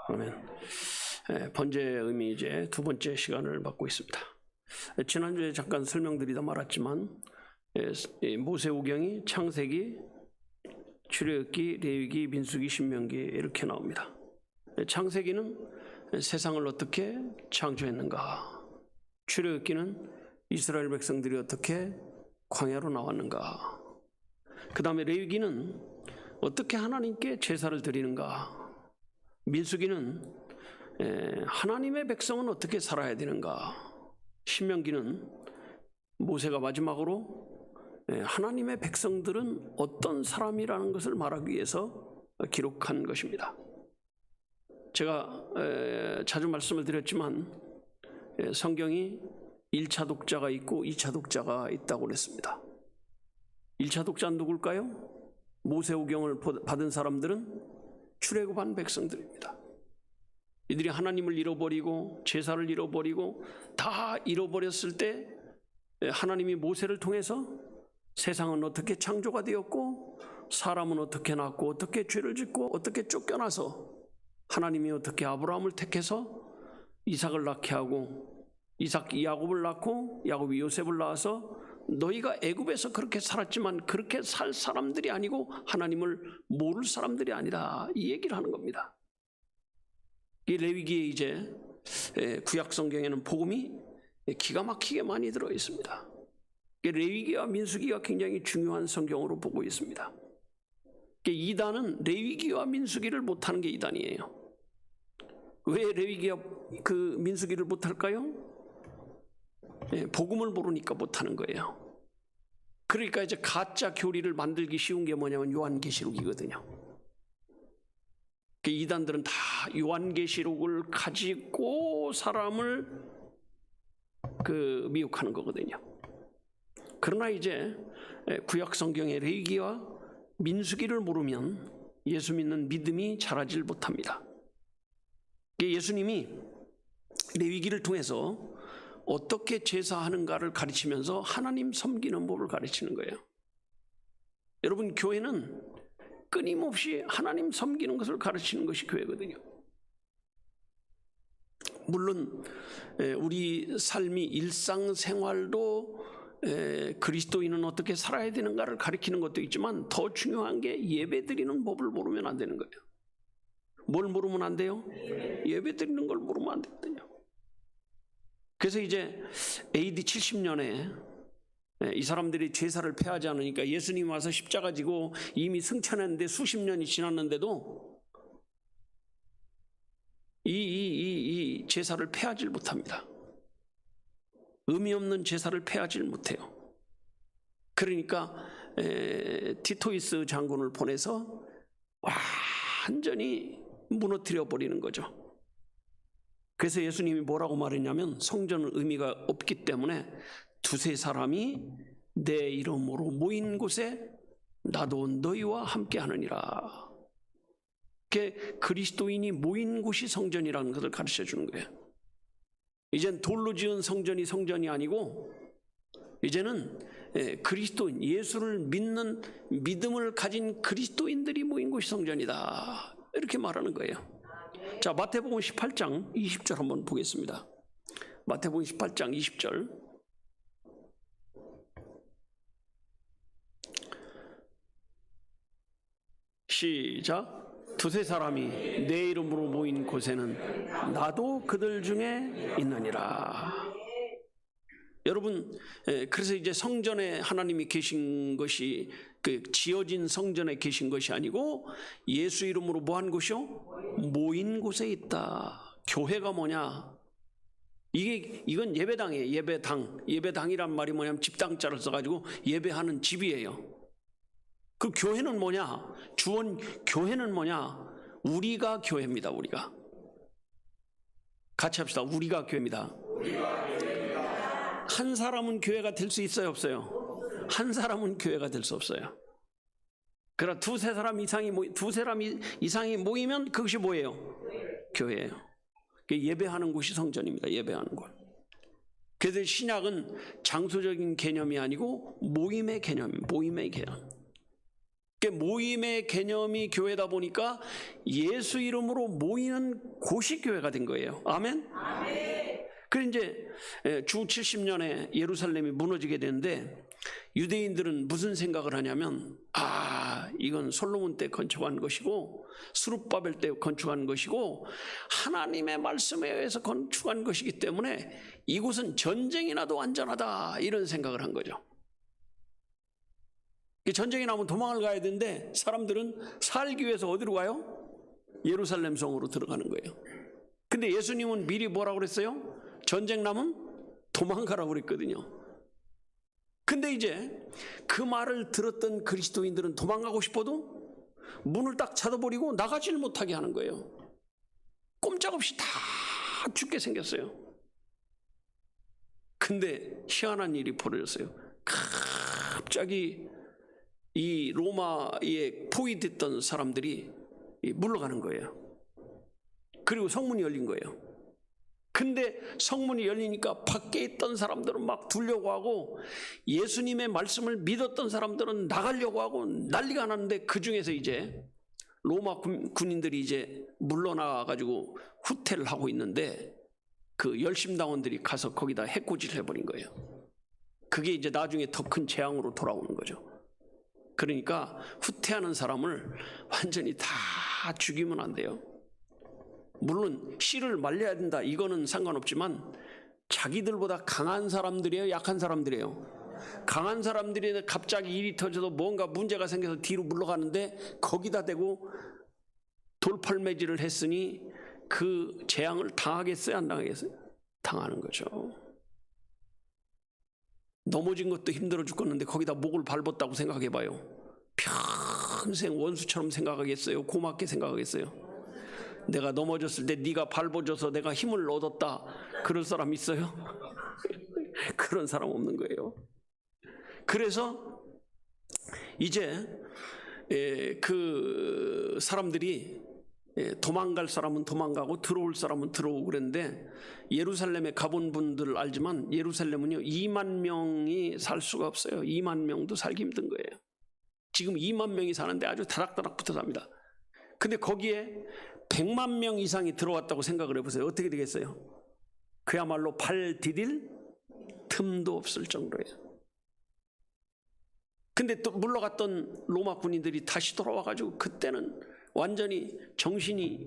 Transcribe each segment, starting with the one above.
아멘. 번제의 의미 이제 두 번째 시간을 받고 있습니다. 지난주에 잠깐 설명드리다 말았지만 모세오경이 창세기, 출애굽기, 레위기, 민수기, 신명기 이렇게 나옵니다. 창세기는 세상을 어떻게 창조했는가, 출애굽기는 이스라엘 백성들이 어떻게 광야로 나왔는가, 그 다음에 레위기는 어떻게 하나님께 제사를 드리는가, 민수기는 하나님의 백성은 어떻게 살아야 되는가, 신명기는 모세가 마지막으로 하나님의 백성들은 어떤 사람이라는 것을 말하기 위해서 기록한 것입니다. 제가 자주 말씀을 드렸지만 성경이 1차 독자가 있고 2차 독자가 있다고 그랬습니다. 1차 독자는 누굴까요? 모세오경을 받은 사람들은 출애굽한 백성들입니다. 이들이 하나님을 잃어버리고 제사를 잃어버리고 다 잃어버렸을 때 하나님이 모세를 통해서 세상은 어떻게 창조가 되었고 사람은 어떻게 낳고 어떻게 죄를 짓고 어떻게 쫓겨나서 하나님이 어떻게 아브라함을 택해서 이삭을 낳게 하고 이삭이 야곱을 낳고 야곱이 요셉을 낳아서 너희가 애굽에서 그렇게 살았지만 그렇게 살 사람들이 아니고 하나님을 모를 사람들이 아니다, 이 얘기를 하는 겁니다. 이 레위기에 이제 구약 성경에는 복음이 기가 막히게 많이 들어 있습니다. 레위기와 민수기가 굉장히 중요한 성경으로 보고 있습니다. 이단은 레위기와 민수기를 못하는 게 이단이에요. 왜 레위기와 민수기를 못할까요? 복음을 모르니까 못하는 거예요. 그러니까 이제 가짜 교리를 만들기 쉬운 게 뭐냐면 요한계시록이거든요. 이단들은 다 요한계시록을 가지고 사람을 미혹하는 거거든요. 그러나 이제 구약 성경의 레위기와 민수기를 모르면 예수 믿는 믿음이 자라질 못합니다. 예수님이 레위기를 통해서 어떻게 제사하는가를 가르치면서 하나님 섬기는 법을 가르치는 거예요. 여러분, 교회는 끊임없이 하나님 섬기는 것을 가르치는 것이 교회거든요. 물론 우리 삶이 일상생활도 그리스도인은 어떻게 살아야 되는가를 가르치는 것도 있지만 더 중요한 게 예배 드리는 법을 모르면 안 되는 거예요. 뭘 모르면 안 돼요? 예배 드리는 걸 모르면 안 되거든요. 그래서 이제 AD 70년에 이 사람들이 제사를 폐하지 않으니까 예수님 와서 십자가 지고 이미 승천했는데 수십 년이 지났는데도 이 제사를 폐하지 못합니다. 의미 없는 제사를 폐하지 못해요. 그러니까 티토이스 장군을 보내서 완전히 무너뜨려 버리는 거죠. 그래서 예수님이 뭐라고 말했냐면 성전은 의미가 없기 때문에 두세 사람이 내 이름으로 모인 곳에 나도 너희와 함께 하느니라. 그리스도인이 모인 곳이 성전이라는 것을 가르쳐 주는 거예요. 이젠 돌로 지은 성전이 아니고 이제는 그리스도인, 예수를 믿는 믿음을 가진 그리스도인들이 모인 곳이 성전이다, 이렇게 말하는 거예요. 자, 마태복음 18장 20절 한번 보겠습니다. 마태복음 18장 20절. 시작. 두세 사람이 내 이름으로 모인 곳에는 나도 그들 중에 있느니라. 여러분, 그래서 이제 성전에 하나님이 계신 것이 지어진 성전에 계신 것이 아니고 예수 이름으로 뭐한 곳이요? 모인 곳에 있다. 교회가 뭐냐? 이건 예배당이에요. 예배당이란 말이 뭐냐면 집당자를 써가지고 예배하는 집이에요. 그 교회는 뭐냐? 교회는 뭐냐? 우리가 교회입니다. 우리가 같이 합시다. 우리가 교회입니다. 한 사람은 교회가 될 수 있어요, 없어요? 한 사람은 교회가 될 수 없어요. 그러나 두세 사람 이상이 모이면 그것이 뭐예요? 교회예요. 예배하는 곳이 성전입니다. 예배하는 곳. 그래서 신약은 장소적인 개념이 아니고 모임의 개념. 모임의 개념이 교회다 보니까 예수 이름으로 모이는 곳이 교회가 된 거예요. 아멘? 그래서 이제 주 70년에 예루살렘이 무너지게 되는데 유대인들은 무슨 생각을 하냐면 이건 솔로몬 때 건축한 것이고 스룹바벨 때 건축한 것이고 하나님의 말씀에 의해서 건축한 것이기 때문에 이곳은 전쟁이 나도 안전하다, 이런 생각을 한 거죠. 전쟁이 나면 도망을 가야 되는데 사람들은 살기 위해서 어디로 가요? 예루살렘 성으로 들어가는 거예요. 근데 예수님은 미리 뭐라고 그랬어요? 전쟁 나면 도망가라고 그랬거든요. 근데 이제 그 말을 들었던 그리스도인들은 도망가고 싶어도 문을 딱 닫아버리고 나가지를 못하게 하는 거예요. 꼼짝없이 다 죽게 생겼어요. 근데 희한한 일이 벌어졌어요. 갑자기 이 로마에 포위됐던 사람들이 물러가는 거예요. 그리고 성문이 열린 거예요. 근데 성문이 열리니까 밖에 있던 사람들은 막 두려고 하고 예수님의 말씀을 믿었던 사람들은 나가려고 하고 난리가 났는데 그 중에서 이제 로마 군인들이 이제 물러나가지고 후퇴를 하고 있는데 그 열심당원들이 가서 거기다 해코지를 해버린 거예요. 그게 이제 나중에 더 큰 재앙으로 돌아오는 거죠. 그러니까 후퇴하는 사람을 완전히 다 죽이면 안 돼요. 물론 씨를 말려야 된다, 이거는 상관없지만 자기들보다 강한 사람들이에요, 약한 사람들이에요? 강한 사람들이 갑자기 일이 터져서 뭔가 문제가 생겨서 뒤로 물러가는데 거기다 대고 돌팔매질을 했으니 그 재앙을 당하겠어요, 안 당하겠어요? 당하는 거죠. 넘어진 것도 힘들어 죽겠는데 거기다 목을 밟았다고 생각해봐요. 평생 원수처럼 생각하겠어요? 고맙게 생각하겠어요? 내가 넘어졌을 때 네가 밟아줘서 내가 힘을 얻었다, 그럴 사람 있어요? 그런 사람 없는 거예요. 그래서 이제 그 사람들이 도망갈 사람은 도망가고 들어올 사람은 들어오고 그랬는데 예루살렘에 가본 분들 알지만 예루살렘은요 2만 명이 살 수가 없어요. 2만 명도 살기 힘든 거예요. 지금 2만 명이 사는데 아주 다닥다닥 붙어 삽니다. 근데 거기에 100만 명 이상이 들어왔다고 생각을 해보세요. 어떻게 되겠어요? 그야말로 발 디딜 틈도 없을 정도예요. 근데 또 물러갔던 로마 군인들이 다시 돌아와가지고 그때는 완전히 정신이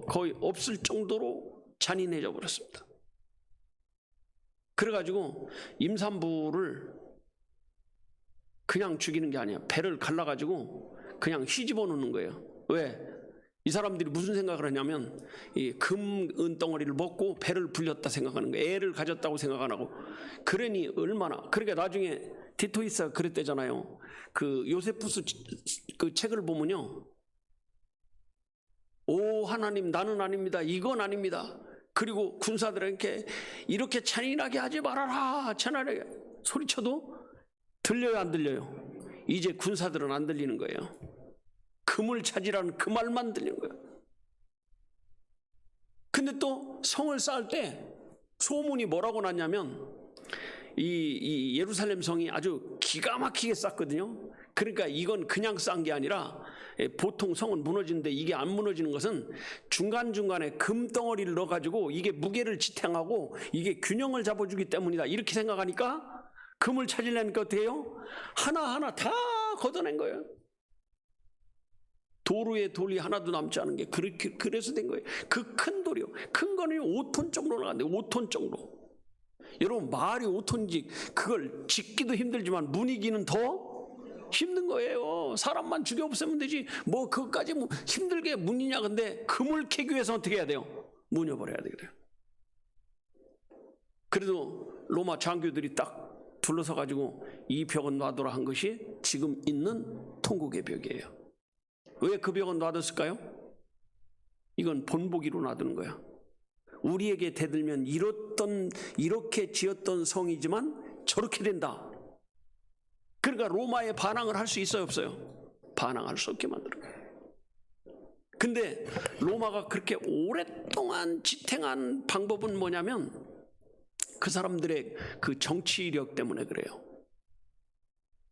거의 없을 정도로 잔인해져 버렸습니다. 그래가지고 임산부를 그냥 죽이는 게 아니야. 배를 갈라가지고 그냥 휘집어 놓는 거예요. 왜? 이 사람들이 무슨 생각을 하냐면 이 금 은덩어리를 먹고 배를 불렸다 생각하는 거예요. 애를 가졌다고 생각 안 하고. 그러니 얼마나. 그러니까 나중에 티토이스가 그랬대잖아요. 그 요세푸스 그 책을 보면요, 오 하나님, 나는 아닙니다, 이건 아닙니다. 그리고 군사들에게 이렇게 잔인하게 하지 말아라, 잔인하게 소리쳐도 들려요, 안 들려요? 이제 군사들은 안 들리는 거예요. 금을 찾으라는 그 말만 들리는 거예요. 근데 또 성을 쌓을 때 소문이 뭐라고 났냐면 이 예루살렘 성이 아주 기가 막히게 쌓거든요. 그러니까 이건 그냥 쌓은 게 아니라 보통 성은 무너지는데 이게 안 무너지는 것은 중간중간에 금덩어리를 넣어가지고 이게 무게를 지탱하고 이게 균형을 잡아주기 때문이다, 이렇게 생각하니까 금을 찾으려니까 어떻게 해요? 하나하나 다 걷어낸 거예요. 도루에 돌이 하나도 남지 않은 게 그래서 된 거예요. 그 큰 돌이요. 큰 거는 5톤 정도 나갔는데 5톤 정도. 여러분 말이 5톤인지 그걸 짓기도 힘들지만 무니기는 더 힘든 거예요. 사람만 죽여 없애면 되지 그것까지 힘들게 문이냐. 근데 금을 캐기 위해서 어떻게 해야 돼요? 문여버려야 되거든요. 그래도 로마 장교들이 딱 둘러서 가지고 이 벽은 놔두라 한 것이 지금 있는 통곡의 벽이에요. 왜 그 벽은 놔뒀을까요? 이건 본보기로 놔두는 거야. 우리에게 대들면 이렇게 지었던 성이지만 저렇게 된다. 그러니까 로마에 반항을 할 수 있어요, 없어요? 반항할 수 없게 만드는 거예요. 근데 로마가 그렇게 오랫동안 지탱한 방법은 뭐냐면 그 사람들의 그 정치력 때문에 그래요.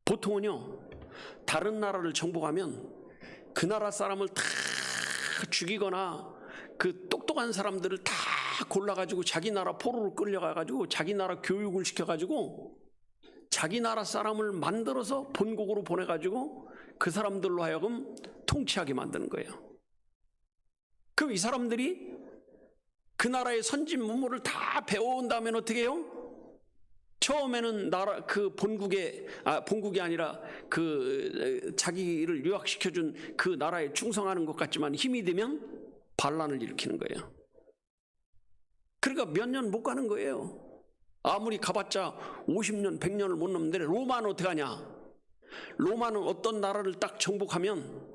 보통은요 다른 나라를 정복하면 그 나라 사람을 다 죽이거나 그 똑똑한 사람들을 다 골라가지고 자기 나라 포로로 끌려가가지고 자기 나라 교육을 시켜가지고 자기 나라 사람을 만들어서 본국으로 보내가지고 그 사람들로 하여금 통치하게 만드는 거예요. 그럼 이 사람들이 그 나라의 선진 문물을 다 배워온 다음엔 어떻게 해요? 처음에는 나라 그 본국이 아니라 그 자기를 유학시켜준 그 나라에 충성하는 것 같지만 힘이 되면 반란을 일으키는 거예요. 그러니까 몇 년 못 가는 거예요. 아무리 가봤자 50년, 100년을 못 넘는데 로마는 어떻게 하냐? 로마는 어떤 나라를 딱 정복하면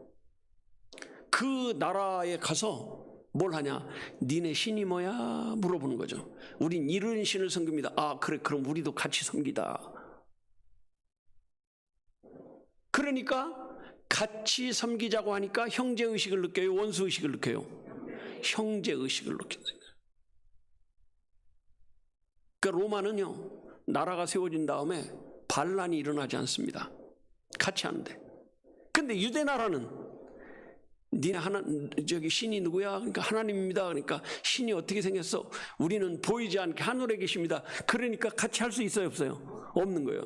그 나라에 가서 뭘 하냐? 니네 신이 뭐야? 물어보는 거죠. 우린 이런 신을 섬깁니다. 아, 그래, 그럼 우리도 같이 섬기다. 그러니까 같이 섬기자고 하니까 형제의식을 느껴요? 원수의식을 느껴요? 형제의식을 느낀다. 그러니까 로마는요, 나라가 세워진 다음에 반란이 일어나지 않습니다. 같이 하는데. 근데 유대 나라는 니네 신이 누구야? 그러니까 하나님입니다. 그러니까 신이 어떻게 생겼어? 우리는 보이지 않게 하늘에 계십니다. 그러니까 같이 할 수 있어요, 없어요? 없는 거예요.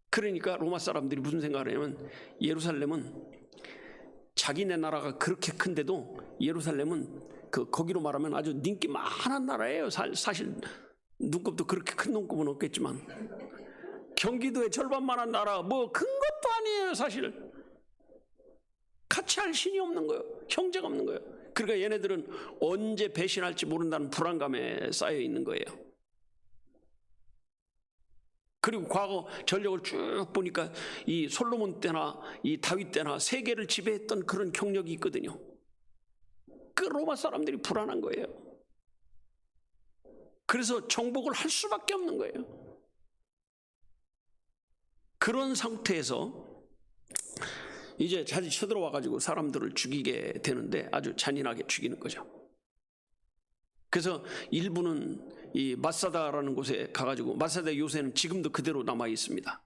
그러니까 로마 사람들이 무슨 생각을 하냐면 예루살렘은 자기네 나라가 그렇게 큰데도 예루살렘은 거기로 말하면 아주 인기 많은 나라예요. 사실 눈곱도 그렇게 큰 눈곱은 없겠지만 경기도의 절반만한 나라 뭐 큰 것도 아니에요. 사실 같이 할 신이 없는 거예요. 형제가 없는 거예요. 그러니까 얘네들은 언제 배신할지 모른다는 불안감에 쌓여 있는 거예요. 그리고 과거 전력을 쭉 보니까 이 솔로몬 때나 이 다윗 때나 세계를 지배했던 그런 경력이 있거든요. 그 로마 사람들이 불안한 거예요. 그래서 정복을 할 수밖에 없는 거예요. 그런 상태에서 이제 다시 쳐들어와가지고 사람들을 죽이게 되는데 아주 잔인하게 죽이는 거죠. 그래서 일부는 이 마사다라는 곳에 가가지고, 마사다 요새는 지금도 그대로 남아 있습니다.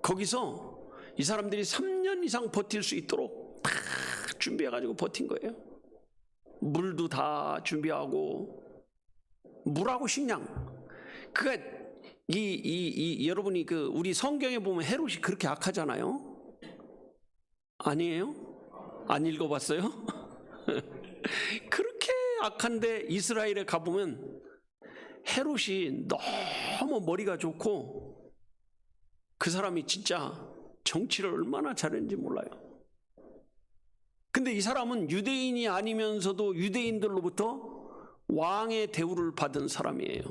거기서 이 사람들이 3년 이상 버틸 수 있도록 다 준비해가지고 버틴 거예요. 물도 다 준비하고, 물하고 식량. 그러니까 여러분이 우리 성경에 보면 헤롯이 그렇게 악하잖아요. 아니에요? 안 읽어봤어요? 그렇게 악한데 이스라엘에 가보면 헤롯이 너무 머리가 좋고 그 사람이 진짜 정치를 얼마나 잘했는지 몰라요. 근데 이 사람은 유대인이 아니면서도 유대인들로부터 왕의 대우를 받은 사람이에요.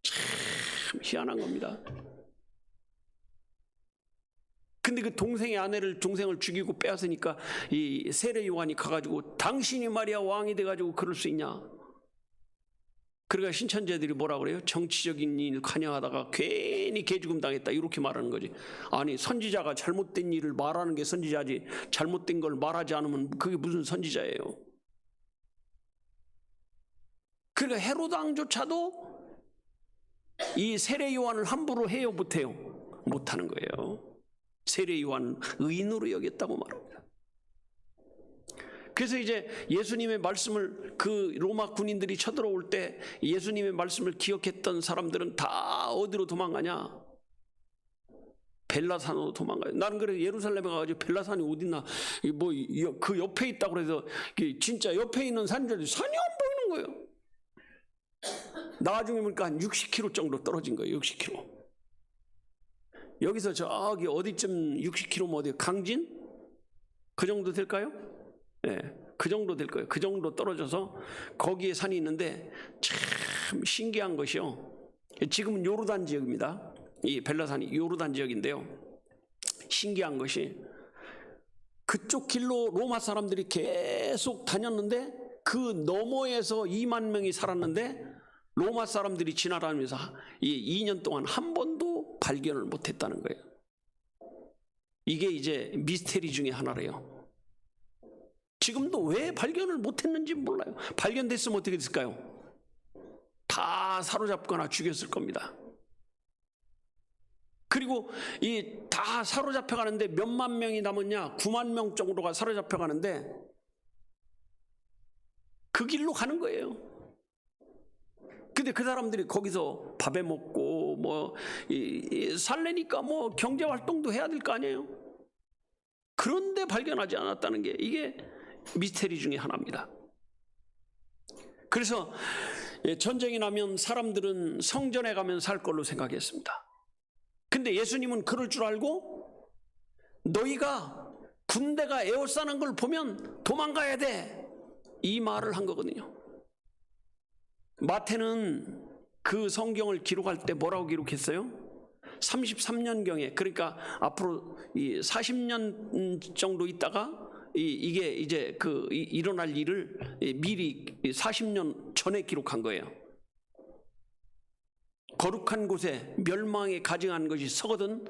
참 희한한 겁니다. 근데 그 동생을 죽이고 빼앗으니까 이 세례 요한이 가가지고 당신이 말이야 왕이 돼가지고 그럴 수 있냐? 그러니까 신천지들이 뭐라 그래요? 정치적인 일 관여하다가 괜히 개죽음 당했다 이렇게 말하는 거지. 아니 선지자가 잘못된 일을 말하는 게 선지자지 잘못된 걸 말하지 않으면 그게 무슨 선지자예요? 그러니까 헤롯 왕조차도 이 세례 요한을 함부로 해요, 못해요? 못하는 거예요. 세례 요한은 의인으로 여겼다고 말합니다. 그래서 이제 예수님의 말씀을 그 로마 군인들이 쳐들어올 때 예수님의 말씀을 기억했던 사람들은 다 어디로 도망가냐? 벨라산으로 도망가요. 나는 그래서 예루살렘에 가가지고 벨라산이 어딨나 뭐 그 옆에 있다고 그래서 진짜 옆에 있는 산인 줄 알았더니 산이 안 보이는 거예요. 나중에 보니까 한 60km 정도 떨어진 거예요. 60km. 여기서 저기 어디쯤 60km 어디 강진? 그 정도 될까요? 네, 그 정도 될 거예요. 그 정도 떨어져서 거기에 산이 있는데 참 신기한 것이요. 지금은 요르단 지역입니다. 이 벨라산이 요르단 지역인데요. 신기한 것이 그쪽 길로 로마 사람들이 계속 다녔는데 그 너머에서 2만 명이 살았는데 로마 사람들이 지나다니면서 이 2년 동안 한 번도 발견을 못했다는 거예요. 이게 이제 미스테리 중에 하나래요. 지금도 왜 발견을 못했는지 몰라요. 발견됐으면 어떻게 됐을까요? 다 사로잡거나 죽였을 겁니다. 그리고 이 다 사로잡혀 가는데 몇만 명이 남았냐? 9만 명 정도가 사로잡혀 가는데 그 길로 가는 거예요. 근데 그 사람들이 거기서 밥해 먹고 뭐 살래니까 뭐 경제 활동도 해야 될 거 아니에요. 그런데 발견하지 않았다는 게 이게 미스테리 중에 하나입니다. 그래서 전쟁이 나면 사람들은 성전에 가면 살 걸로 생각했습니다. 근데 예수님은 그럴 줄 알고 너희가 군대가 에워싸는 걸 보면 도망가야 돼, 이 말을 한 거거든요. 마태는 그 성경을 기록할 때 뭐라고 기록했어요? 33년경에, 그러니까 앞으로 40년 정도 있다가 이게 이제 일어날 일을 미리 40년 전에 기록한 거예요. 거룩한 곳에 멸망에 가증한 것이 서거든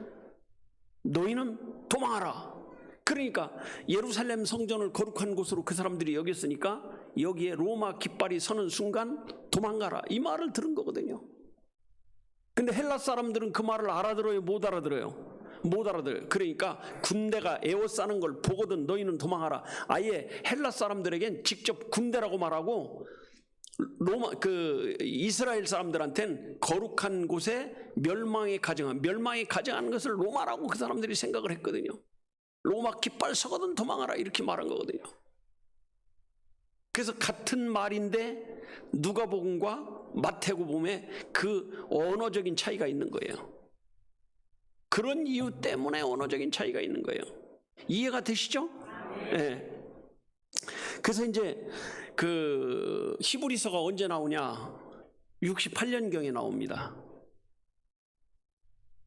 너희는 도망하라. 그러니까 예루살렘 성전을 거룩한 곳으로 그 사람들이 여겼으니까 여기에 로마 깃발이 서는 순간 도망가라, 이 말을 들은 거거든요. 근데 헬라 사람들은 그 말을 알아들어요, 못 알아들어요? 못 알아들어요. 그러니까 군대가 에워싸는 걸 보거든 너희는 도망하라. 아예 헬라 사람들에겐 직접 군대라고 말하고 이스라엘 사람들한테는 거룩한 곳에 멸망에 가증한 것을 로마라고 그 사람들이 생각을 했거든요. 로마 깃발 서거든 도망하라, 이렇게 말한 거거든요. 그래서 같은 말인데 누가복음과 마태복음에 그 언어적인 차이가 있는 거예요. 그런 이유 때문에 언어적인 차이가 있는 거예요. 이해가 되시죠? 네. 그래서 이제 그 히브리서가 언제 나오냐? 68년경에 나옵니다.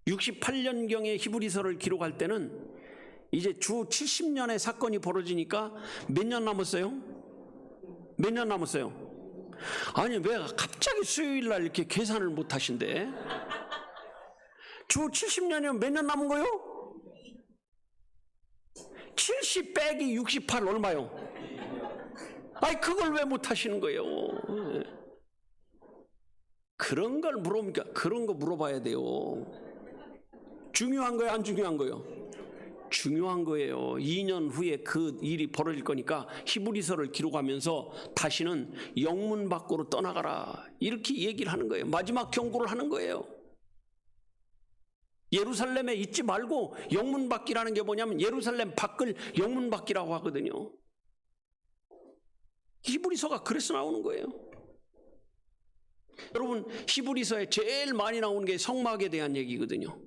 68년경에 히브리서를 기록할 때는 이제 주 70년의 사건이 벌어지니까 몇 년 남았어요? 몇 년 남았어요? 아니, 왜 갑자기 수요일 날 이렇게 계산을 못 하신대? 주 70년이면 몇 년 남은 거요? 70 빼기 68 얼마요? 아니, 그걸 왜 못 하시는 거예요? 그런 걸 물어보니까 그런 거 물어봐야 돼요. 중요한 거예요, 안 중요한 거예요? 중요한 거예요. 2년 후에 그 일이 벌어질 거니까 히브리서를 기록하면서 다시는 영문 밖으로 떠나가라, 이렇게 얘기를 하는 거예요. 마지막 경고를 하는 거예요. 예루살렘에 있지 말고, 영문 밖이라는 게 뭐냐면 예루살렘 밖을 영문 밖이라고 하거든요. 히브리서가 그래서 나오는 거예요. 여러분, 히브리서에 제일 많이 나오는 게 성막에 대한 얘기거든요.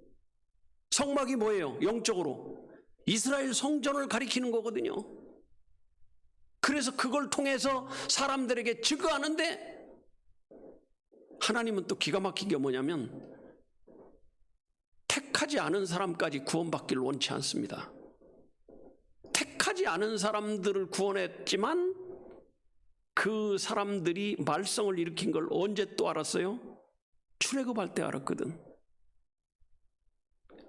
성막이 뭐예요? 영적으로 이스라엘 성전을 가리키는 거거든요. 그래서 그걸 통해서 사람들에게 증거하는데, 하나님은 또 기가 막힌 게 뭐냐면 택하지 않은 사람까지 구원받기를 원치 않습니다. 택하지 않은 사람들을 구원했지만 그 사람들이 말썽을 일으킨 걸 언제 또 알았어요? 출애굽할 때 알았거든.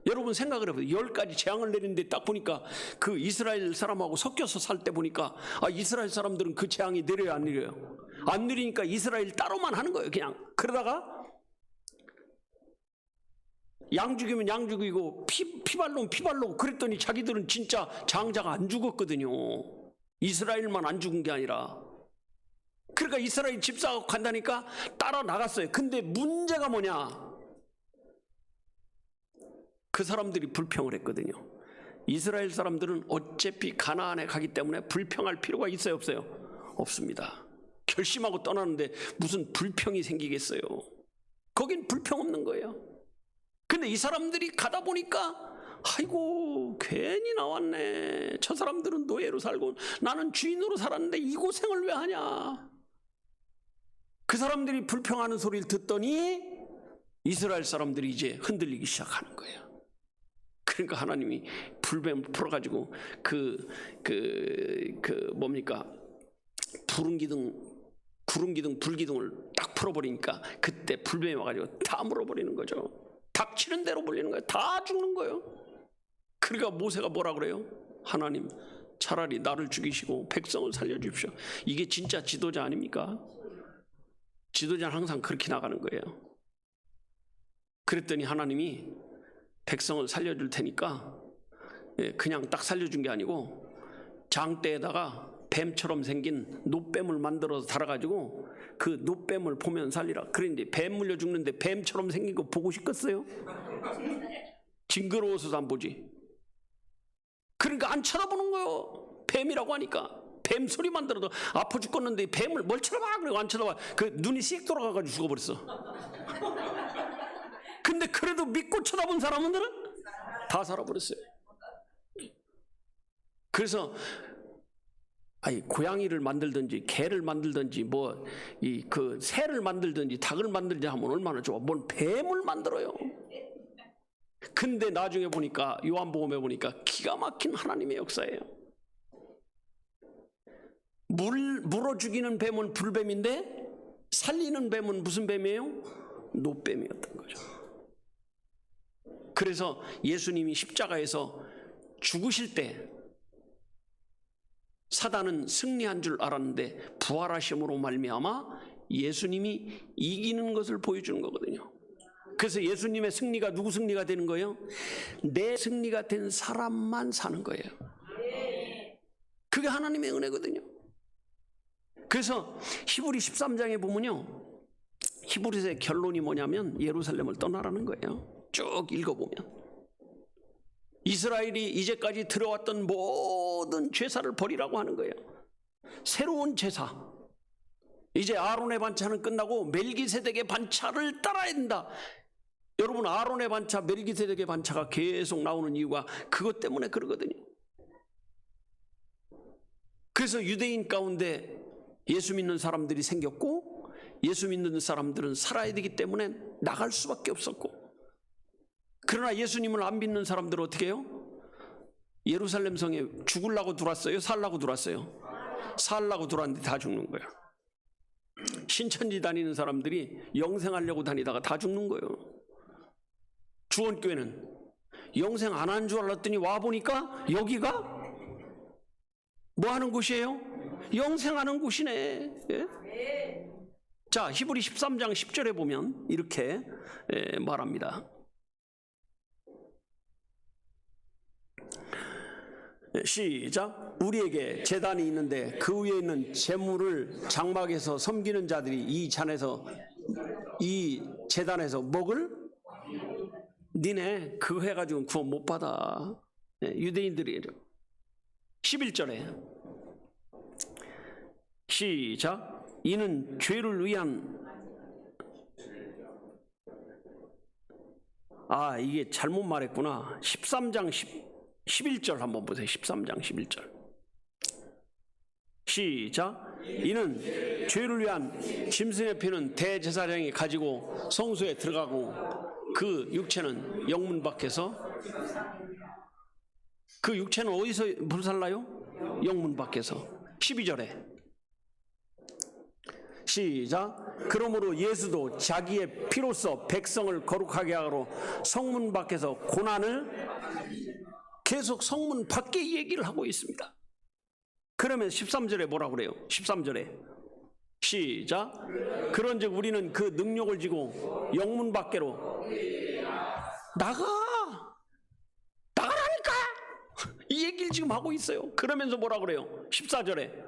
여러분 생각을 해보세요. 10가지 재앙을 내리는데 딱 보니까 그 이스라엘 사람하고 섞여서 살 때 보니까 이스라엘 사람들은 그 재앙이 내려요, 안 내려요? 안 내리니까 이스라엘 따로만 하는 거예요, 그냥. 그러다가 양 죽이면 양 죽이고 피발로면 피발로 그랬더니 자기들은 진짜 장자가 안 죽었거든요. 이스라엘만 안 죽은 게 아니라. 그러니까 이스라엘 집사하고 간다니까 따라 나갔어요. 근데 문제가 뭐냐? 그 사람들이 불평을 했거든요. 이스라엘 사람들은 어차피 가나안에 가기 때문에 불평할 필요가 있어요, 없어요? 없습니다. 결심하고 떠나는데 무슨 불평이 생기겠어요? 거긴 불평 없는 거예요. 근데 이 사람들이 가다 보니까 아이고 괜히 나왔네. 저 사람들은 노예로 살고 나는 주인으로 살았는데 이 고생을 왜 하냐. 그 사람들이 불평하는 소리를 듣더니 이스라엘 사람들이 이제 흔들리기 시작하는 거예요. 그러니까 하나님이 불뱀을 풀어가지고 뭡니까? 구름기둥, 불기둥을 딱 풀어버리니까 그때 불뱀이 와가지고 다 물어버리는 거죠. 닥치는 대로 물리는 거예요. 다 죽는 거예요. 그러니까 모세가 뭐라 그래요? 하나님, 차라리 나를 죽이시고 백성을 살려주십시오. 이게 진짜 지도자 아닙니까? 지도자는 항상 그렇게 나가는 거예요. 그랬더니 하나님이 백성을 살려줄 테니까 그냥 딱 살려준 게 아니고 장대에다가 뱀처럼 생긴 노뱀을 만들어서 달아가지고 그 노뱀을 보면 살리라. 그런데 뱀 물려 죽는데 뱀처럼 생긴 거 보고 싶겠어요? 징그러워서 안 보지. 그러니까 안 쳐다보는 거예요. 뱀이라고 하니까. 뱀 소리만 들어도 아파 죽겠는데 뱀을 뭘 쳐다봐? 그리고 안 쳐다봐. 그 눈이 씩 돌아가가지고 죽어버렸어. 근데 그래도 믿고 쳐다본 사람들은 다 살아버렸어요. 그래서 고양이를 만들든지 개를 만들든지 뭐 그 새를 만들든지 닭을 만들든지 하면 얼마나 좋아. 뭔 뱀을 만들어요. 근데 나중에 보니까 요한복음에 보니까 기가 막힌 하나님의 역사예요. 물어 죽이는 뱀은 불뱀인데 살리는 뱀은 무슨 뱀이에요? 노뱀이었던 거죠. 그래서 예수님이 십자가에서 죽으실 때 사단은 승리한 줄 알았는데 부활하심으로 말미암아 예수님이 이기는 것을 보여주는 거거든요. 그래서 예수님의 승리가 누구 승리가 되는 거예요? 내 승리가 된 사람만 사는 거예요. 그게 하나님의 은혜거든요. 그래서 히브리 13장에 보면요, 히브리서의 결론이 뭐냐면 예루살렘을 떠나라는 거예요. 쭉 읽어보면 이스라엘이 이제까지 들어왔던 모든 제사를 버리라고 하는 거예요. 새로운 제사, 이제 아론의 반차는 끝나고 멜기세덱의 반차를 따라야 된다. 여러분, 아론의 반차, 멜기세덱의 반차가 계속 나오는 이유가 그것 때문에 그러거든요. 그래서 유대인 가운데 예수 믿는 사람들이 생겼고 예수 믿는 사람들은 살아야 되기 때문에 나갈 수밖에 없었고, 그러나 예수님을 안 믿는 사람들은 어떻게 해요? 예루살렘 성에 죽으려고 들어왔어요? 살라고 들어왔어요? 살라고 들어왔는데 다 죽는 거예요. 신천지 다니는 사람들이 영생하려고 다니다가 다 죽는 거예요. 주원교회는 영생 안 한 줄 알았더니 와보니까 여기가 뭐 하는 곳이에요? 영생하는 곳이네. 예? 자, 히브리 13장 10절에 보면 이렇게 말합니다. 시작. 우리에게 제단이 있는데 그 위에 있는 제물을 장막에서 섬기는 자들이 이 제단에서 먹을? 니네 그거 해가지고 구원 못 받아. 유대인들이에요. 11절에 시작. 이는 죄를 위한, 이게 잘못 말했구나. 13장 11절 한번 보세요. 13장 11절 시작. 이는 죄를 위한 짐승의 피는 대제사장이 가지고 성소에 들어가고 그 육체는 영문 밖에서, 그 육체는 어디서 불살라요? 영문 밖에서. 12절에 시작. 그러므로 예수도 자기의 피로써 백성을 거룩하게 하고 성문 밖에서 고난을, 계속 성문 밖에 얘기를 하고 있습니다. 그러면 13절에 뭐라고 그래요? 13절에 시작. 그런즉 우리는 그 능력을 지고 영문 밖으로 나가라니까 이 얘기를 지금 하고 있어요. 그러면서 뭐라고 그래요? 14절에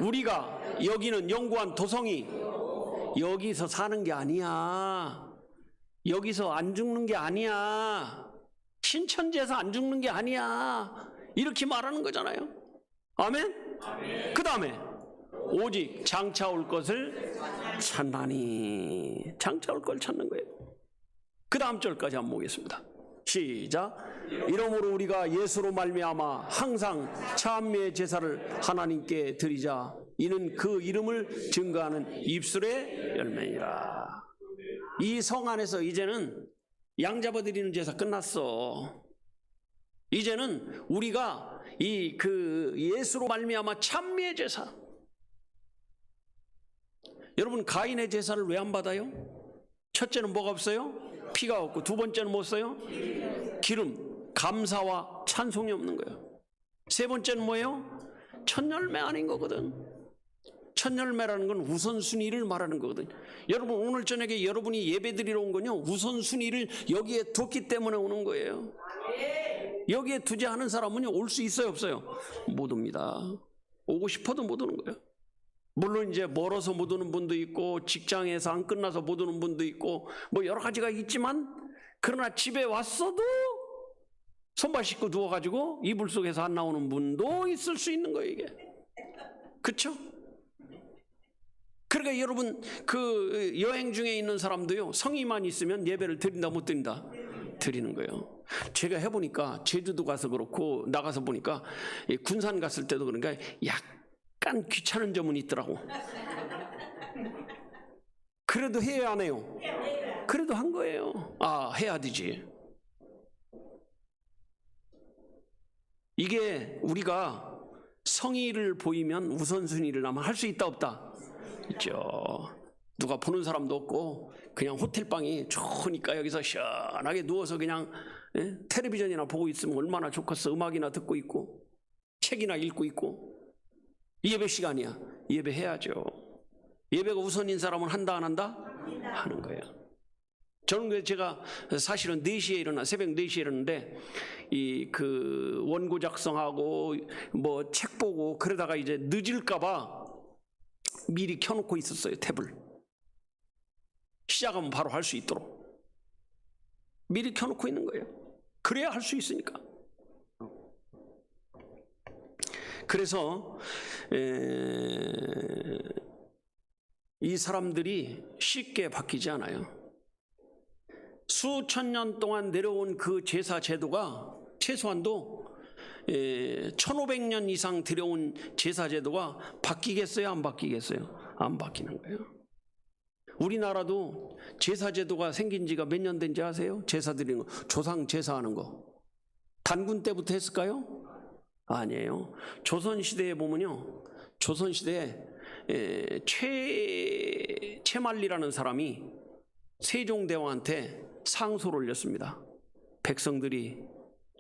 우리가 여기는 영구한 도성이, 여기서 사는 게 아니야, 여기서 안 죽는 게 아니야, 신천지에서 안 죽는 게 아니야, 이렇게 말하는 거잖아요. 아멘? 그 다음에 오직 장차 올 것을 찾나니, 장차 올 걸 찾는 거예요. 그 다음 절까지 한번 보겠습니다. 시작. 이러므로 우리가 예수로 말미암아 항상 참회의 제사를 하나님께 드리자. 이는 그 이름을 증거하는 입술의 열매니라. 이 성 안에서 이제는 양 잡아드리는 제사 끝났어. 이제는 우리가 예수로 말미암아 참회의 제사. 여러분, 가인의 제사를 왜 안 받아요? 첫째는 뭐가 없어요? 피가 없고, 두 번째는 뭐 없어요? 기름, 감사와 찬송이 없는 거예요. 세 번째는 뭐예요? 첫 열매 아닌 거거든. 첫 열매라는 건 우선순위를 말하는 거거든요. 여러분 오늘 저녁에 여러분이 예배드리러 온 건요, 우선순위를 여기에 뒀기 때문에 오는 거예요. 여기에 두지 않은 사람은요, 올 수 있어요 없어요? 못 옵니다. 오고 싶어도 못 오는 거예요. 물론 이제 멀어서 못 오는 분도 있고 직장에서 안 끝나서 못 오는 분도 있고 뭐 여러 가지가 있지만, 그러나 집에 왔어도 손발 씻고 누워가지고 이불 속에서 안 나오는 분도 있을 수 있는 거예요, 이게. 그렇죠? 그러니까 여러분 그 여행 중에 있는 사람도요, 성의만 있으면 예배를 드린다 못 드린다? 드리는 거예요. 제가 해보니까 제주도 가서 그렇고 나가서 보니까 군산 갔을 때도 그러니까 약간 귀찮은 점은 있더라고. 그래도 해야 안 해요? 그래도 한 거예요. 아, 해야 되지. 이게 우리가 성의를 보이면 우선순위를 하면 할 수 있다 없다? 있죠. 누가 보는 사람도 없고 그냥 호텔방이 좋으니까 여기서 시원하게 누워서 그냥 텔레비전이나 보고 있으면 얼마나 좋겠어. 음악이나 듣고 있고 책이나 읽고 있고. 예배 시간이야. 예배 해야죠. 예배가 우선인 사람은 한다 안 한다? 하는 거예요. 저는 제가 사실은 4시에 일어나, 새벽 4시에 일어났는데 이 그 원고 작성하고 뭐 책 보고 그러다가 이제 늦을까봐 미리 켜놓고 있었어요. 탭을 시작하면 바로 할 수 있도록 미리 켜놓고 있는 거예요. 그래야 할 수 있으니까. 그래서 이 사람들이 쉽게 바뀌지 않아요. 수천 년 동안 내려온 그 제사 제도가 최소한도 1500년 이상 들여온 제사 제도가 바뀌겠어요? 안 바뀌겠어요? 안 바뀌는 거예요. 우리나라도 제사 제도가 생긴 지가 몇 년 된지 아세요? 제사 드리는 거, 조상 제사하는 거 단군 때부터 했을까요? 아니에요. 조선시대에 보면요, 조선시대에 최만리라는 사람이 세종대왕한테 상소를 올렸습니다. 백성들이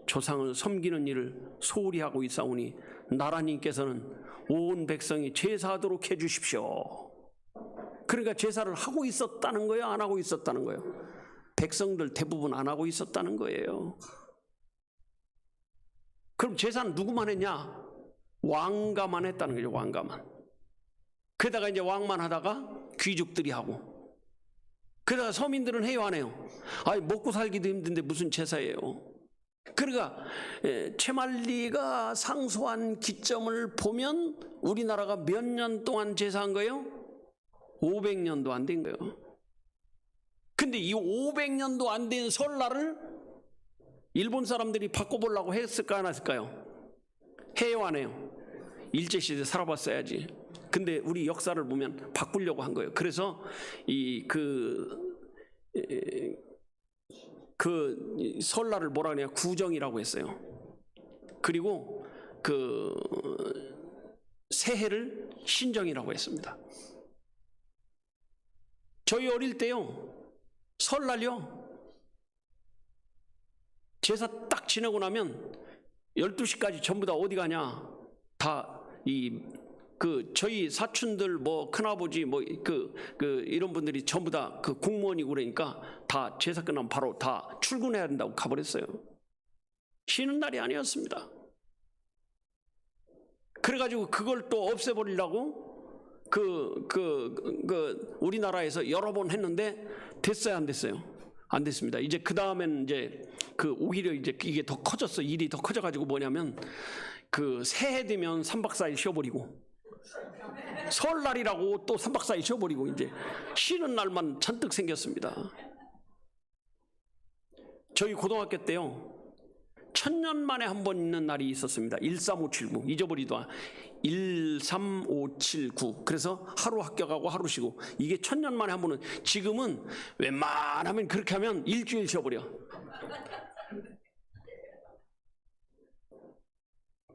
조상을 섬기는 일을 소홀히 하고 있사오니 나라님께서는 온 백성이 제사하도록 해주십시오. 그러니까 제사를 하고 있었다는 거예요? 안 하고 있었다는 거예요? 백성들 대부분 안 하고 있었다는 거예요. 그럼 제사는 누구만 했냐? 왕가만 했다는 거죠. 왕가만. 그러다가 이제 왕만 하다가 귀족들이 하고, 그러다가 서민들은 해요 안 해요? 아니 먹고 살기도 힘든데 무슨 제사예요? 그러니까 최만리가 상소한 기점을 보면 우리나라가 몇 년 동안 제사한 거예요? 500년도 안 된 거예요. 근데 이 500년도 안 된 설날을 일본 사람들이 바꿔보려고 했을까 안 했을까요? 해요 안 해요? 일제시대 살아봤어야지. 근데 우리 역사를 보면 바꾸려고 한 거예요. 그래서 그 설날을 뭐라 그래요? 구정이라고 했어요. 그리고 그 새해를 신정이라고 했습니다. 저희 어릴 때요, 설날요, 제사 딱 지내고 나면 12시까지 전부 다 어디 가냐? 다 저희 사촌들 뭐 큰아버지 뭐 이런 분들이 전부 다 그 공무원이고 그러니까 다 제사 끝나면 바로 다 출근해야 된다고 가버렸어요. 쉬는 날이 아니었습니다. 그래가지고 그걸 또 없애버리려고 우리나라에서 여러 번 했는데 됐어요 안 됐어요? 안 됐습니다. 이제 그 다음에는 이제 오히려 이제 이게 더 커졌어. 일이 더 커져가지고 뭐냐면 새해 되면 3박 4일 쉬어버리고 설날이라고 또 3박 4일 쉬어버리고 이제 쉬는 날만 잔뜩 생겼습니다. 저희 고등학교 때요, 1000년 만에 한 번 있는 날이 있었습니다. 13579 잊어버리도 13579. 그래서 하루 합격하고 하루 쉬고, 이게 1000년 만에 한 번은, 지금은 웬만하면 그렇게 하면 일주일 쉬어버려.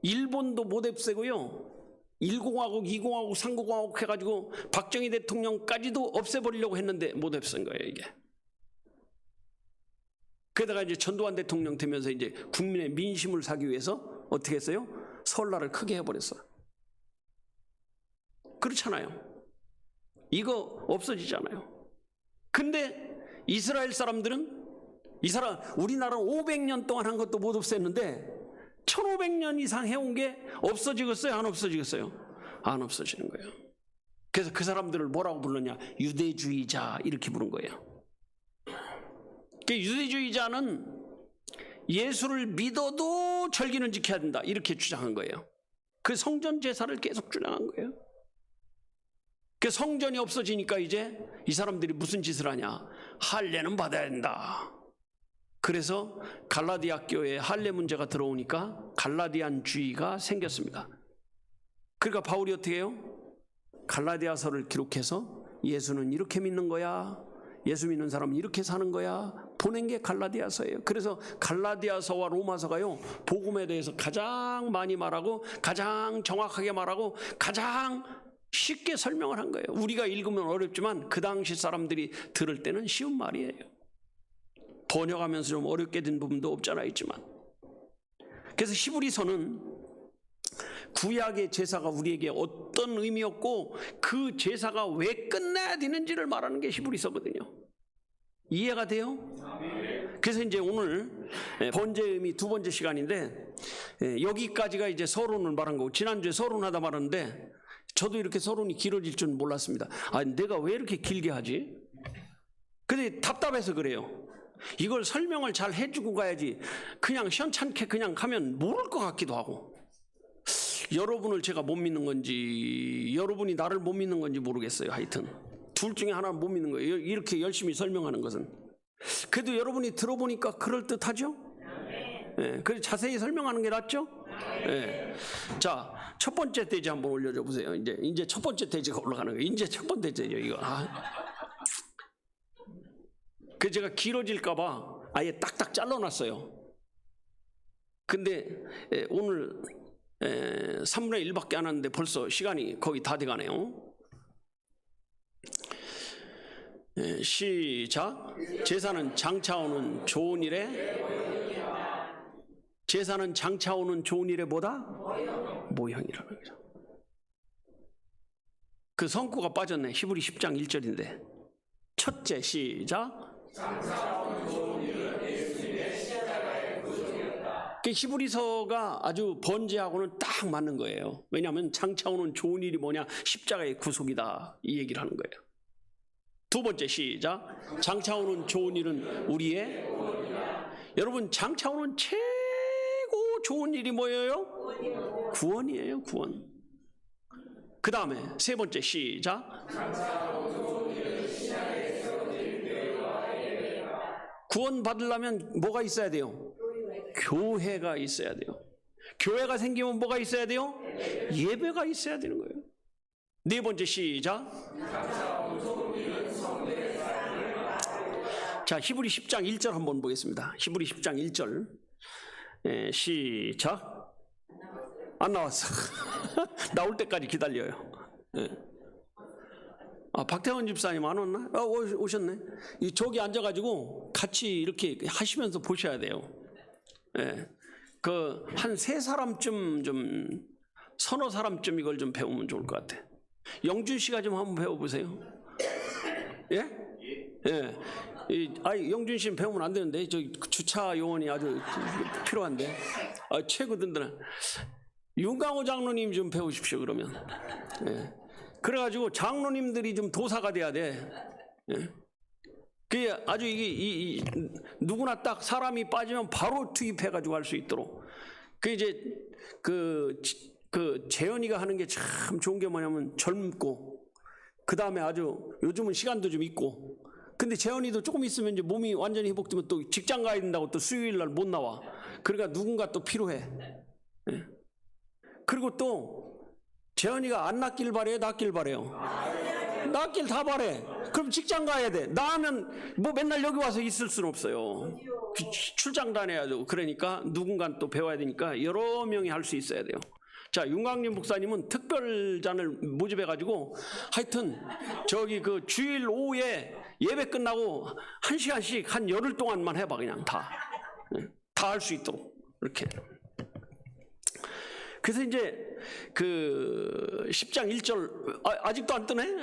일본도 못 없애고요, 1공화국, 2공화국, 3공화국 해가지고 박정희 대통령까지도 없애버리려고 했는데 못 없앤 거예요 이게. 그러다가 이제 전두환 대통령 되면서 이제 국민의 민심을 사기 위해서 어떻게 했어요? 설날을 크게 해버렸어요. 그렇잖아요. 이거 없어지잖아요. 근데 이스라엘 사람들은 우리나라 500년 동안 한 것도 못 없앴는데 1500년 이상 해온 게 없어지겠어요? 안 없어지겠어요? 안 없어지는 거예요. 그래서 그 사람들을 뭐라고 불렀냐? 유대주의자 이렇게 부른 거예요. 유대주의자는 예수를 믿어도 절기는 지켜야 된다 이렇게 주장한 거예요. 그 성전 제사를 계속 주장한 거예요. 그 성전이 없어지니까 이제 이 사람들이 무슨 짓을 하냐? 할례는 받아야 된다. 그래서 갈라디아 교회에 할례 문제가 들어오니까 갈라디안주의가 생겼습니다. 그러니까 바울이 어떻게 해요? 갈라디아서를 기록해서 예수는 이렇게 믿는 거야, 예수 믿는 사람은 이렇게 사는 거야 보낸 게 갈라디아서예요. 그래서 갈라디아서와 로마서가요, 복음에 대해서 가장 많이 말하고 가장 정확하게 말하고 가장 쉽게 설명을 한 거예요. 우리가 읽으면 어렵지만 그 당시 사람들이 들을 때는 쉬운 말이에요. 번역하면서 좀 어렵게 된 부분도 없잖아 있지만. 그래서 히브리서는 구약의 제사가 우리에게 어떤 의미였고 그 제사가 왜 끝나야 되는지를 말하는 게 히브리서거든요. 이해가 돼요? 그래서 이제 오늘 번제의 의미 두 번째 시간인데, 여기까지가 이제 서론을 말한 거고, 지난주에 서론하다 말았는데 저도 이렇게 서론이 길어질 줄 몰랐습니다. 내가 왜 이렇게 길게 하지? 근데 답답해서 그래요. 이걸 설명을 잘 해주고 가야지 그냥 시원찮게 그냥 하면 모를 것 같기도 하고, 여러분을 제가 못 믿는 건지 여러분이 나를 못 믿는 건지 모르겠어요. 하여튼 둘 중에 하나는 못 믿는 거예요. 이렇게 열심히 설명하는 것은. 그래도 여러분이 들어보니까 그럴듯하죠? 네, 그래서 자세히 설명하는 게 낫죠? 네. 자, 첫 번째 돼지 한번 올려줘 보세요. 이제 첫 번째 돼지가 올라가는 거예요. 이제 첫 번째 돼지요, 이거. 그 제가 길어질까봐 아예 딱딱 잘라놨어요. 근데 오늘 3분의 1밖에 안 하는데 벌써 시간이 거의 다 돼가네요. 시작. 제사는 장차오는 좋은 일에, 제사는 장차오는 좋은 일에 뭐다? 모형이라는 거죠. 그 성구가 빠졌네. 히브리 10장 1절인데 첫째 시작. 히브리서가 아주 번제하고는 딱 맞는 거예요. 왜냐하면 장차오는 좋은 일이 뭐냐? 십자가의 구속이다 이 얘기를 하는 거예요. 두 번째 시작. 장차오는 좋은 일은 우리의, 여러분 장차오는 최고 좋은 일이 뭐예요? 구원이에요. 구원. 그 다음에 세 번째 시작. 구원 받으려면 뭐가 있어야 돼요? 교회가 있어야 돼요. 교회가 생기면 뭐가 있어야 돼요? 예배가 있어야 되는 거예요. 네 번째 시작. 자, 히브리 10장 1절 한번 보겠습니다. 히브리 10장 1절. 시작. 안 나왔어. 나올 때까지 기다려요. 박태원 집사님 안 왔나? 오셨네. 저기 앉아가지고 같이 이렇게 하시면서 보셔야 돼요. 그 한 세 사람쯤, 좀 서너 사람쯤 이걸 좀 배우면 좋을 것 같아. 영준 씨가 좀 한번 배워보세요. 예? 예. 영준 씨는 배우면 안 되는데, 저 주차 요원이 아주 필요한데. 최고 든든한. 윤강호 장로님 좀 배우십시오, 그러면. 예. 그래가지고 장로님들이 좀 도사가 돼야 돼. 예. 그게 아주 이게 누구나 딱 사람이 빠지면 바로 투입해가지고 할 수 있도록. 그 이제 그 재현이가 하는 게 참 좋은 게 뭐냐면 젊고, 그 다음에 아주 요즘은 시간도 좀 있고. 근데 재현이도 조금 있으면 이제 몸이 완전히 회복되면 또 직장 가야 된다고 또 수요일 날 못 나와. 그러니까 누군가 또 필요해. 예. 그리고 또 재현이가 안 낫길 바래요, 낫길 바래요? 낫길 다 바래. 그럼 직장 가야 돼. 나면 뭐 맨날 여기 와서 있을 수는 없어요. 출장 다녀야죠. 그러니까 누군가 또 배워야 되니까 여러 명이 할 수 있어야 돼요. 자, 윤광림 목사님은 특별잔을 모집해가지고 하여튼 저기 그 주일 오후에 예배 끝나고 1시간씩 한 열흘 동안만 해봐. 그냥 다 할 수 있도록 이렇게. 그래서 이제 그 10장 1절 아직도 안 뜨네?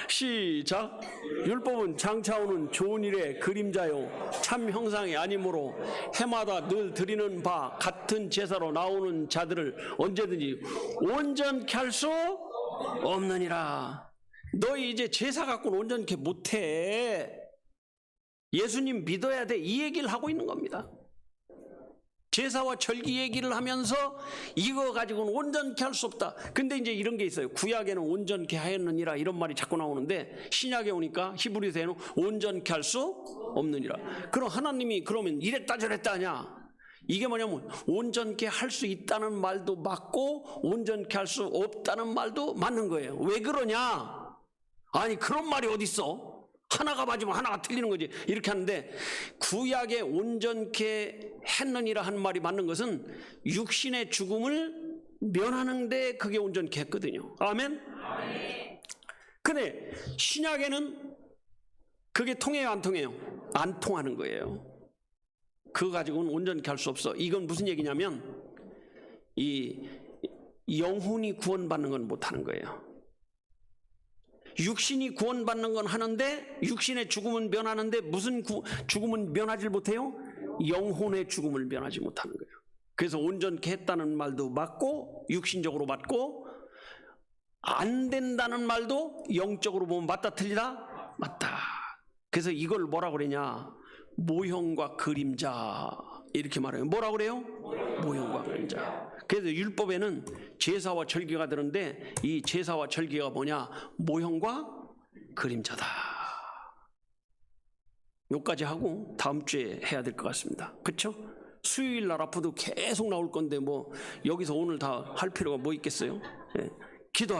시작. 율법은 장차오는 좋은 일의 그림자요 참 형상이 아니므로 해마다 늘 드리는 바 같은 제사로 나오는 자들을 언제든지 온전케 할 수 없느니라. 너희 이제 제사 갖고는 온전케 못해. 예수님 믿어야 돼. 이 얘기를 하고 있는 겁니다. 제사와 절기 얘기를 하면서 이거 가지고는 온전케 할 수 없다. 근데 이제 이런 게 있어요. 구약에는 온전케 하였느니라 이런 말이 자꾸 나오는데 신약에 오니까 히브리서에는 온전케 할 수 없느니라. 그럼 하나님이 그러면 이랬다 저랬다 하냐? 이게 뭐냐면 온전케 할 수 있다는 말도 맞고 온전케 할 수 없다는 말도 맞는 거예요. 왜 그러냐? 아니 그런 말이 어디 있어? 하나가 맞으면 하나가 틀리는 거지. 이렇게 하는데 구약에 온전케 했느니라 한 말이 맞는 것은 육신의 죽음을 면하는데 그게 온전케 했거든요. 아멘? 근데 신약에는 그게 통해요 안 통해요? 안 통하는 거예요. 그거 가지고는 온전케 할 수 없어. 이건 무슨 얘기냐면 이 영혼이 구원받는 건 못하는 거예요. 육신이 구원받는 건 하는데 육신의 죽음은 면하는데 무슨 죽음은 면하지 못해요? 영혼의 죽음을 면하지 못하는 거예요. 그래서 온전케 했다는 말도 맞고 육신적으로 맞고 안 된다는 말도 영적으로 보면 맞다 틀리다? 맞다. 그래서 이걸 뭐라고 그러냐? 모형과 그림자 이렇게 말해요. 뭐라고 그래요? 모형과 그림자. 그래서 율법에는 제사와 절기가 되는데 이 제사와 절기가 뭐냐? 모형과 그림자다. 여기까지 하고 다음 주에 해야 될 것 같습니다. 그렇죠? 수요일 날 앞으로도 계속 나올 건데 뭐 여기서 오늘 다 할 필요가 뭐 있겠어요? 네. 기도합시다.